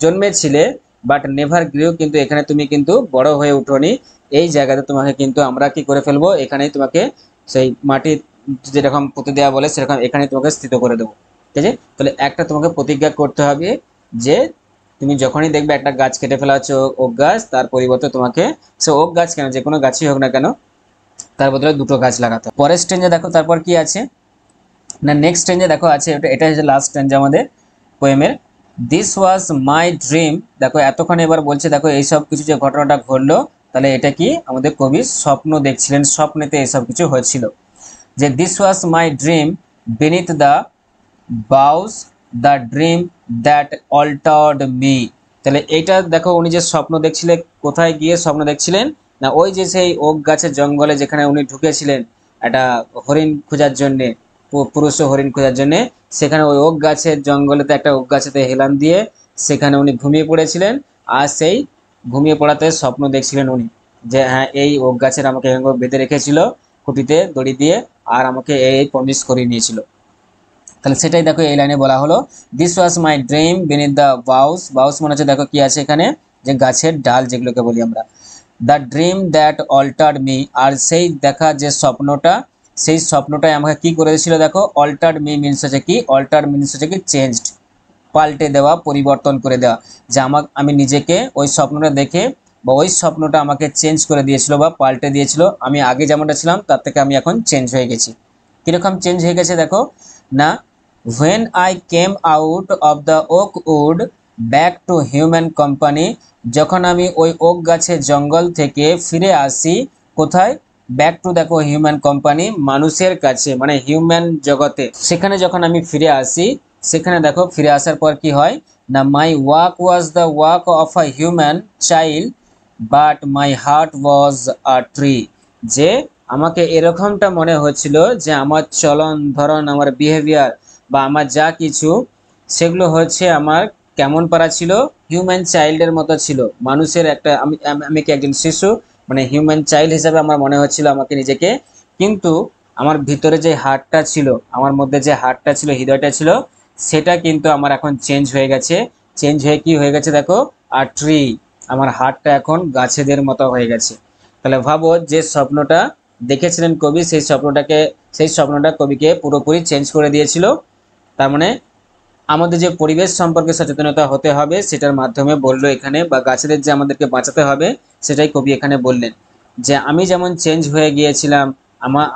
জন্মেছিলে বাট নেভার গ্রিউ, কিন্তু এখানে তুমি কিন্তু বড় হয়ে উঠোনি। এই জায়গাতে তোমাকে কিন্তু আমরা কি করে ফেলবো? এখানেই তোমাকে সেই মাটি যেরকম পুঁতে দেওয়া বলে সেরকম এখানে তোমাকে স্থিত করে দেবো, ঠিক আছে। তাহলে একটা তোমাকে প্রতিজ্ঞা করতে হবে যে তুমি যখনই দেখবে একটা গাছ কেটে ফেলা হচ্ছে ওক গাছ, তার পরিবর্তে তোমাকে, সে ওক গাছ কেন, যে কোনো গাছই হোক না কেন, তার বদলে দুটো গাছ লাগাতে হবে। পরের স্টেঞ্জে দেখো তারপর কি আছে, না নেক্সট স্টেঞ্জে দেখো আছে, এটা হচ্ছে লাস্ট স্টেঞ্জ আমাদের পোয়েমের। দিস ওয়াজ মাই ড্রিম, দেখো এতক্ষণ এবার বলছে, দেখো এইসব কিছু যে ঘটনাটা ঘটলো, তাহলে এটা কি আমাদের কবি স্বপ্ন দেখছিলেন, স্বপ্নেতে এইসব কিছু হয়েছিল। যে this was my dream beneath the বাউস, the dream that altered me. তাহলে এইটা দেখো উনি যে স্বপ্ন দেখছিলেন, কোথায় গিয়ে স্বপ্ন দেখছিলেন? না ওই যে সেই ওক গাছের জঙ্গলে যেখানে উনি ঢুকেছিলেন একটা হরিণ খোঁজার জন্যে, পুরুষ হরিণ খোঁজার জন্যে, সেখানে ওই ওক গাছের জঙ্গলেতে একটা ওক গাছেতে হেলান দিয়ে সেখানে উনি ঘুমিয়ে পড়েছিলেন। আর সেই ঘুমিয়ে পড়াতে স্বপ্ন দেখছিলেন উনি, যে হ্যাঁ এই ওক গাছের আমাকে বেঁধে রেখেছিল খুঁটিতে দড়ি দিয়ে, আর আমাকে এই প্রমিস করিয়ে নিয়েছিল। তাহলে সেটাই দেখো এই লাইনে বলা হলো, this was my dream beneath the boughs, boughs মনে হচ্ছে দেখো কি আছে এখানে, যে গাছের ডাল যেগুলোকে বলি আমরা, the dream that altered me, আর সেই দেখা যে স্বপ্নটা, সেই স্বপ্নটাই আমাকে কি করে দিয়েছিল? দেখো অল্টার্ড মি মিনস হচ্ছে কি, অল্টার্ড মিনস হচ্ছে কি চেঞ্জড, পাল্টে দেওয়া, পরিবর্তন করে দেওয়া, যে আমি নিজেকে ওই স্বপ্নটা দেখে, বা ওই স্বপ্নটা আমাকে চেঞ্জ করে দিয়েছিল বা পাল্টে দিয়েছিল, আমি আগে যেমনটা ছিলাম তার থেকে আমি এখন চেঞ্জ হয়ে গেছি। কিরকম চেঞ্জ হয়ে গেছে দেখো না, when I came out of the oak wood back to human company, যখন আমি ওই ওক গাছের জঙ্গল থেকে ফিরে আসি, কোথায়? ব্যাক টু, দেখো হিউম্যান কোম্পানি, মানুষের কাছে, মানে হিউম্যান জগতে, সেখানে যখন আমি ফিরে আসি, সেখানে দেখো ফিরে আসার পর কি হয় না, my walk was the walk of a human child but my heart was a tree, যে আমাকে এরকমটা মনে হচ্ছিল যে আমার চলন ধরন, আমার বিহেভিয়ার বা আমার যা কিছু সেগুলো হচ্ছে আমার কেমন পারা ছিল, হিউম্যান চাইল্ডের মতো ছিল। মানুষের একটা আমি আমি আমি কি একজন শিশু, মানে হিউম্যান চাইল্ড হিসাবে আমার মনে হচ্ছিল আমাকে নিজেকে। কিন্তু আমার ভিতরে যে হার্টটা ছিল, আমার মধ্যে যে হার্টটা ছিল, হৃদয়টা ছিল, সেটা কিন্তু আমার এখন চেঞ্জ হয়ে গেছে। চেঞ্জ হয়ে কি হয়ে গেছে দেখো, আর ট্রি, আমার হার্টটা এখন গাছেদের মতো হয়ে গেছে। তাহলে ভাবো যে স্বপ্নটা দেখেছিলেন কবি, সেই স্বপ্নটা কবিকে পুরোপুরি চেঞ্জ করে দিয়েছিল। তার মানে আমাদের যে পরিবেশ সম্পর্কে সচেতনতা হতে হবে সেটার মাধ্যমে বললো এখানে, বা গাছেদের যে আমাদেরকে বাঁচাতে হবে সেটাই কবি এখানে বললেন। যে আমি যেমন চেঞ্জ হয়ে গিয়েছিলাম,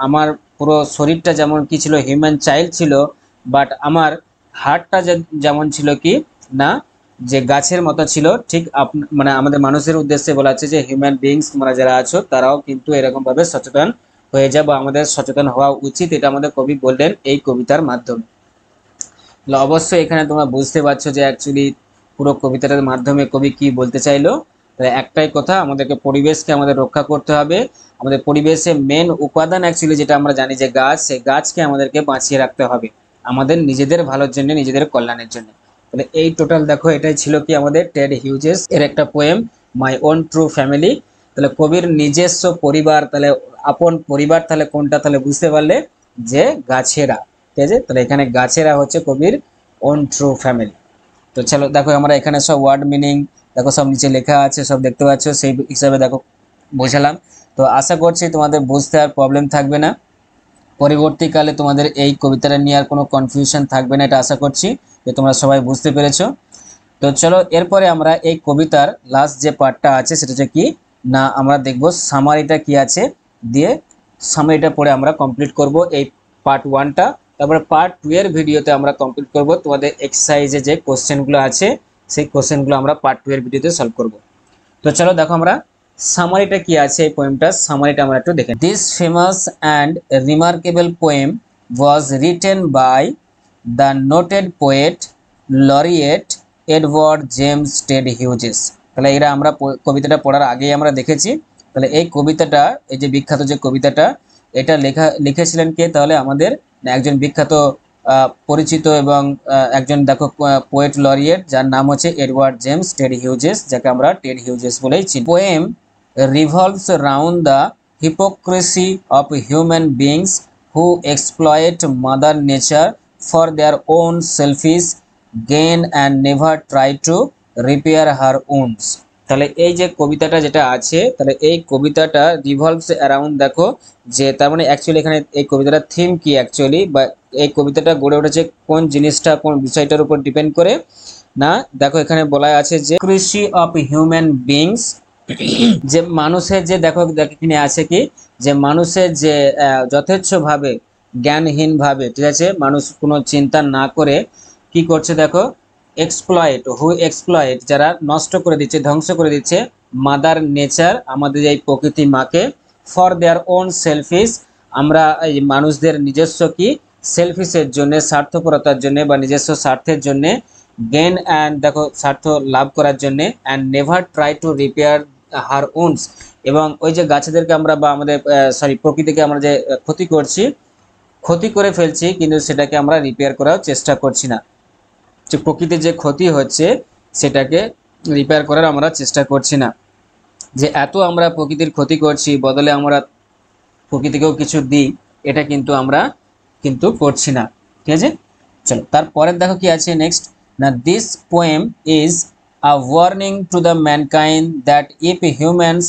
আমার পুরো শরীরটা যেমন কি ছিল, হিউম্যান চাইল্ড ছিল, বাট আমার হার্টটা যেমন ছিল কি না, যে গাছের মতো ছিল। ঠিক মানে আমাদের মানুষের উদ্দেশ্যে বলা হচ্ছে যে হিউম্যান বিংস তোমরা যারা আছো তারাও কিন্তু এরকম ভাবে সচেতন হয়ে যাবে, আমাদের সচেতন হওয়া উচিত, এটা আমাদের কবি বললেন এই কবিতার মাধ্যমে। তাহলে অবশ্যই এখানে তোমরা বুঝতে পারছো যে অ্যাকচুয়ালি পুরো কবিতাটার মাধ্যমে কবি কি বলতে চাইলো। তাহলে একটাই কথা, আমাদেরকে পরিবেশকে আমাদের রক্ষা করতে হবে। আমাদের পরিবেশে মেন উপাদান অ্যাকচুয়ালি যেটা আমরা জানি যে গাছ, সেই গাছকে আমাদেরকে বাঁচিয়ে রাখতে হবে আমাদের নিজেদের ভালোর জন্য, নিজেদের কল্যাণের জন্য। তাহলে এই টোটাল দেখো এটাই ছিল কি আমাদের টেড হিউজেস এর একটা পোয়েম, মাই ওন ট্রু ফ্যামিলি। তাহলে কবির নিজস্ব পরিবার, তাহলে আপন পরিবার তাহলে কোনটা, তাহলে বুঝতে পারলে যে গাছেরা। ঠিক আছে, তাহলে এখানে গাছেরা হচ্ছে কবির ওন ট্রু ফ্যামিলি। তো চলো দেখো আমরা এখানে সব ওয়ার্ড মিনিং দেখো সব নিচে লেখা আছে, সব দেখতে পাচ্ছ, সেই হিসাবে দেখো বোঝালাম। তো আশা করছি তোমাদের বুঝতে আর প্রবলেম থাকবে না, পরবর্তীকালে তোমাদের এই কবিতাটা নিয়ে আর কোনো কনফিউশন থাকবে না, এটা আশা করছি যে তোমরা সবাই বুঝতে পেরেছো। তো চলো এরপরে আমরা এই কবিতার লাস্ট যে পার্টটা আছে সেটা হচ্ছে কি না, আমরা দেখব সামারিটা কি আছে, দিয়ে সামারিটা পরে আমরা কমপ্লিট করব এই পার্ট ওয়ানটা। তারপরে পার্ট টু এর ভিডিওতে আমরা কমপ্লিট করব তোমাদের এক্সারসাইজে যে কোশ্চেনগুলো আছে সেই কোশ্চেনগুলো আমরা পার্ট টু এর ভিডিওতে সলভ করব। তো চলো দেখো আমরা সামারিটা কি আছে, এই পোয়েমটার সামারিটা আমরা একটু দেখে। This famous and remarkable poem was written by the noted poet laureate Edward James Ted Hughes. তাহলে এরা আমরা কবিতাটা পড়ার আগেই আমরা দেখেছি। তাহলে এই কবিতাটা, এই যে বিখ্যাত যে কবিতাটা, এটা লিখেছিলেন কে, তাহলে আমাদের একজন বিখ্যাত পরিচিত এবং একজন দেখো পোয়েট লরিয়েট, যার নাম হচ্ছে এডওয়ার্ড জেমস টেড হিউজেস, যাকে আমরা টেড হিউজেস বলেই চিনি। Poem revolves around the hypocrisy of human beings who exploit mother nature for their own selfish gain and never try to repair her wounds। তাহলে এই যে কবিতাটা যেটা আছে, তাহলে এই কবিতাটা রিভলভস অ্যারাউন্ড, দেখো যে তার মানে অ্যাকচুয়ালি এখানে এই কবিতাটার থিম কি অ্যাকচুয়ালি, বা এই কবিতাটা গড়ে উঠেছে কোন জিনিসটা, কোন বিষয়টার উপর ডিপেন্ড করে না, দেখো এখানে বলা আছে যে কৃষি অফ হিউম্যান বিংস, যে মানুষের যে দেখো এখানে আছে কি, যে মানুষের যে যথেচ্ছভাবে জ্ঞানহীনভাবে, ঠিক আছে, মানুষ কোনো চিন্তা না করে কি করছে দেখো, এক্সপ্লয়েট যারা নষ্ট করে দিচ্ছে, ধ্বংস করে দিচ্ছে মাদার নেচার, আমাদের এই প্রকৃতি মাকে, ফর দেয়ার ওন সেলফিশ, আমরা এই মানুষদের নিজস্ব কি সেলফিশের জন্য, স্বার্থপরতার জন্য বা নিজস্ব স্বার্থের জন্য, গেন অ্যান্ড দেখো স্বার্থ লাভ করার জন্য, and never try to repair her wounds, এবং ওই যে গাছেদেরকে আমরা বা আমাদের প্রকৃতিকে আমরা যে ক্ষতি করছি, ক্ষতি করে ফেলছি, কিন্তু সেটাকে আমরা রিপেয়ার করার চেষ্টা করছি না। যে প্রকৃতির যে ক্ষতি হচ্ছে সেটাকে রিপেয়ার করার আমরা চেষ্টা করছি না। যে এত আমরা প্রকৃতির ক্ষতি করছি, বদলে আমরা প্রকৃতিকেও কিছু দিই, এটা কিন্তু আমরা কিন্তু করছি না। ঠিক আছে, চলো তারপরের দেখো কি আছে নেক্সট না, this poem is a warning to the mankind that if humans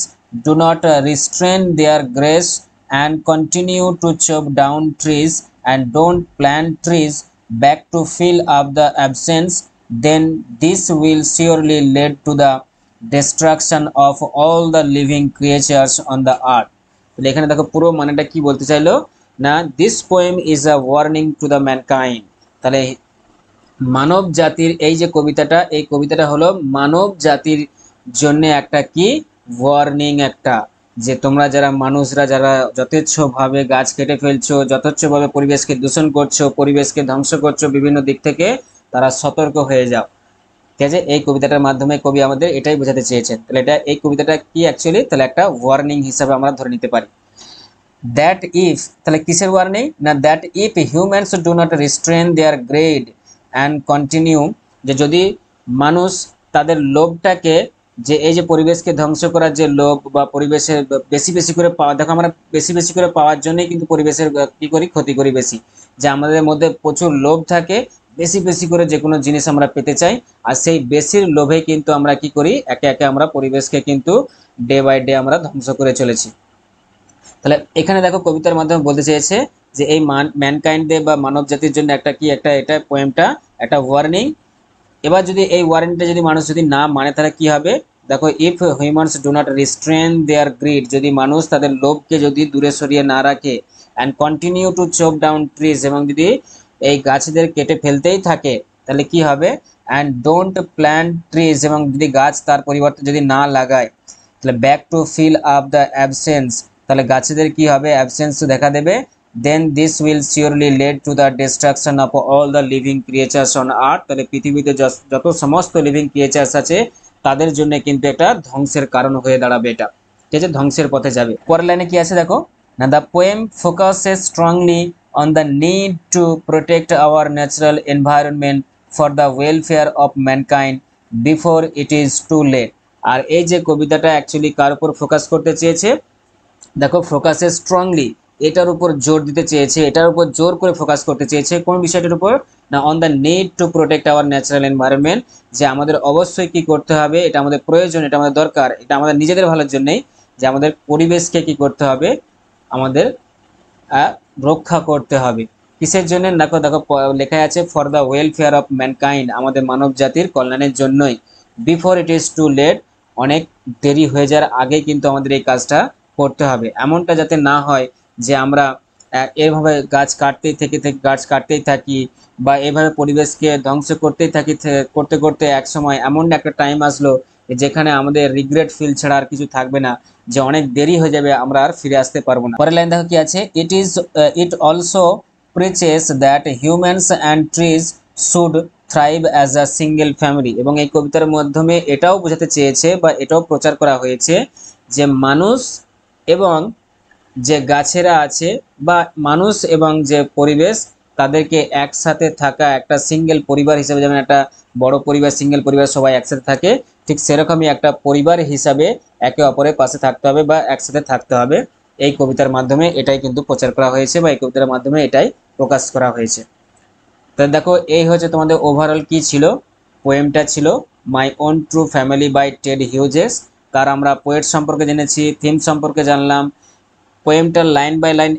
do not restrain their grace and continue to chop down trees and don't plant trees back to fill up the absence, then this will surely lead to the destruction of all the living creatures on the earth। তাহলে এখানে দেখো পুরো মানেটা কি বলতে চাইলো না, this poem is a warning to the mankind, তাহলে মানব জাতির এই যে কবিতাটা, এই কবিতাটা হলো মানব জাতির জন্য একটা কি ওয়ার্নিং, একটা যে তোমরা যারা মানুষরা যারা যথেচ্ছভাবে গাছ কেটে ফেলছো, যথেচ্ছভাবে পরিবেশকে দূষণ করছো, পরিবেশকে ধ্বংস করছো বিভিন্ন দিক থেকে, তারা সতর্ক হয়ে যাও। ঠিক আছে, এই কবিতাটার মাধ্যমে কবি আমাদের এটাই বোঝাতে চেয়েছেন। তাহলে এটা এই কবিতাটা কি অ্যাকচুয়ালি, তাহলে একটা ওয়ার্নিং হিসাবে আমরা ধরে নিতে পারি। দ্যাট ইফ, তাহলে কিসের ওয়ার্নিং না, that if humans do not restrain their greed and continue, যে যদি মানুষ তাদের লোভটাকে, যে এই যে পরিবেশকে ধ্বংস করার যে লোভ বা পরিবেশের বেশি বেশি করে পাওয়া, দেখো আমরা বেশি বেশি করে পাওয়ার জন্যই কিন্তু পরিবেশের কি করি, ক্ষতি করি বেশি, যে আমাদের মধ্যে প্রচুর লোভ থাকে, বেশি বেশি করে যে কোনো জিনিস আমরা পেতে চাই, আর সেই বেশির লোভে কিন্তু আমরা কি করি, একে একে আমরা পরিবেশকে কিন্তু ডে বাই ডে আমরা ধ্বংস করে চলেছি। তাহলে এখানে দেখো কবিতার মাধ্যমে বলতে চেয়েছে যে এই ম্যানকাইন্ডে বা মানব জাতির জন্য একটা কি, একটা এটা পোয়েমটা একটা ওয়ার্নিং। এবার যদি এই ওয়ারেন্টটা যদি মানুষ যদি না মানে তাহলে কি হবে, দেখো if humans do not restrain their greed, যদি মানুষ তাদের লোভকে যদি দূরে সরিয়ে না রাখে, and continue to chop down trees, এবং যদি এই গাছদের কেটে ফেলতেই থাকে, তাহলে কি হবে, অ্যান্ড ডোন্ট প্ল্যান্ট ট্রিজ, এবং যদি গাছ তার পরিবর্তে যদি না লাগায়, তাহলে back to fill up the absence, তাহলে গাছেদের কি হবে, অ্যাবসেন্স দেখা দেবে, then this will surely lead to the destruction of all the living creatures on earth, তাহলে পৃথিবীতে যত সমস্ত লিভিং ক্রিয়েচার্স আছে তাদের জন্য কিন্তু এটা ধ্বংসের কারণ হয়ে দাঁড়াবে, এটা ঠিক আছে, ধ্বংসের পথে যাবে। পরের লাইনে কি আছে দেখো না, the poem focuses strongly on the need to protect our natural environment for the welfare of mankind before it is too late. আর এই যে কবিতাটা অ্যাকচুয়ালি কার উপর ফোকাস করতে চেয়েছে, দেখো ফোকাসে স্ট্রংলি, এটার উপর জোর দিতে চেয়েছে, এটার উপর জোর করে ফোকাস করতে চেয়েছে, কোন বিষয়টার উপর না, on the need to protect our natural environment, যে আমাদের অবশ্যই কি করতে হবে, এটা আমাদের প্রয়োজন, এটা আমাদের দরকার, এটা আমাদের নিজেদের ভালোর জন্যই, যে আমাদের পরিবেশকে কি করতে হবে, আমাদের রক্ষা করতে হবে। কিসের জন্য, দেখো দেখো লেখা আছে for the welfare of mankind, আমাদের মানব জাতির কল্যাণের জন্যই, before it is too late, অনেক দেরি হয়ে যাওয়ার আগে কিন্তু আমাদের এই কাজটা করতে হবে। এমনটা যাতে না হয় যে আমরা এভাবে গাছ কাটতেই থাকি বা এভাবে পরিবেশকে ধ্বংস করতেই থাকি, করতে করতে এক সময় এমন একটা টাইম আসলো যেখানে আমাদের রিগ্রেট ফিল ছাড়া আর কিছু থাকবে না, যে অনেক দেরি হয়ে যাবে, আমরা আর ফিরে আসতে পারবো না। পরের লাইন দেখো কি আছে, it also preaches that humans and trees should thrive as a single family, এবং এই কবিতার মাধ্যমে এটাও বোঝাতে চেয়েছে বা এটাও প্রচার করা হয়েছে যে মানুষ এবং যে গাছেরা আছে বা মানুষ এবং যে পরিবেশ, তাদেরকে একসাথে থাকা একটা সিঙ্গেল পরিবার হিসেবে, যেমন একটা বড় পরিবার সিঙ্গেল পরিবার সবাই একসাথে থাকে, ঠিক সেরকমই একটা পরিবার হিসাবে একে অপরের পাশে থাকতে হবে বা একসাথে থাকতে হবে। এই কবিতার মাধ্যমে এটাই কিন্তু প্রচার করা হয়েছে বা এই কবিতার মাধ্যমে এটাই প্রকাশ করা হয়েছে। তাহলে দেখো এই হচ্ছে তোমাদের ওভারঅল কি ছিল, পোয়েমটা ছিল my own true family by Ted Hughes. তার আমরা পোয়েট সম্পর্কে জেনেছি, থিম সম্পর্কে জানলাম, পোয়েমটার line by line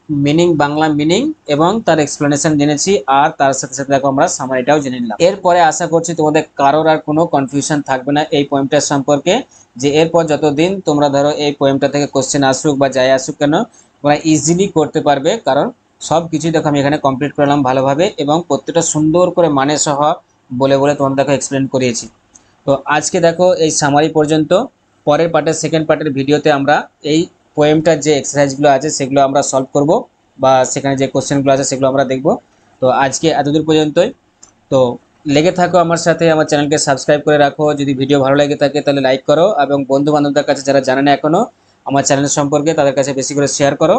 meaning, Bangla meaning এবং তার এক্সপ্লেনেশন জেনেছি, আর তার সাথে সাথে দেখো আমরা সামারিটাও জেনে নিলাম। এরপরে আশা করছি তোমাদের কারোর আর কোনো কনফিউশন থাকবে না এই পোয়েমটার সম্পর্কে, যে এরপর যতদিন তোমরা ধরো এই পোয়েমটা থেকে কোশ্চেন আসুক বা যাই আসুক কেন, তোমরা ইজিলি করতে পারবে, কারণ সব কিছুই দেখো আমি এখানে কমপ্লিট করলাম ভালোভাবে এবং প্রত্যেকটা সুন্দর করে মানে সহ বলে বলে তোমাদের দেখো এক্সপ্লেন করিয়েছি। তো আজকে দেখো এই সামারি পর্যন্ত, পরের পার্টের সেকেন্ড পার্টের ভিডিওতে আমরা এই পোয়েমটার যে এক্সারসাইজগুলো আছে সেগুলো আমরা সলভ করব বা সেখানে যে কোশ্চেনগুলো আছে সেগুলো আমরা দেখব। তো আজকে এতদূর পর্যন্তই। তো লেগে থাকো আমার সাথে, আমার চ্যানেলকে সাবস্ক্রাইব করে রাখো, যদি ভিডিও ভালো লাগে থাকে তাহলে লাইক করো এবং বন্ধু বান্ধবদের কাছে যারা জানে না এখনো আমার চ্যানেল সম্পর্কে তাদের কাছে বেশি করে শেয়ার করো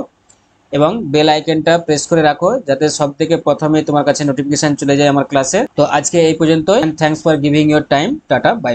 এবং বেল আইকনটা প্রেস করে রাখো যাতে সবথেকে প্রথমে তোমার কাছে নোটিফিকেশন চলে যায় আমার ক্লাসে। তো আজকে এই পর্যন্তই, thanks for giving your time, tata bye.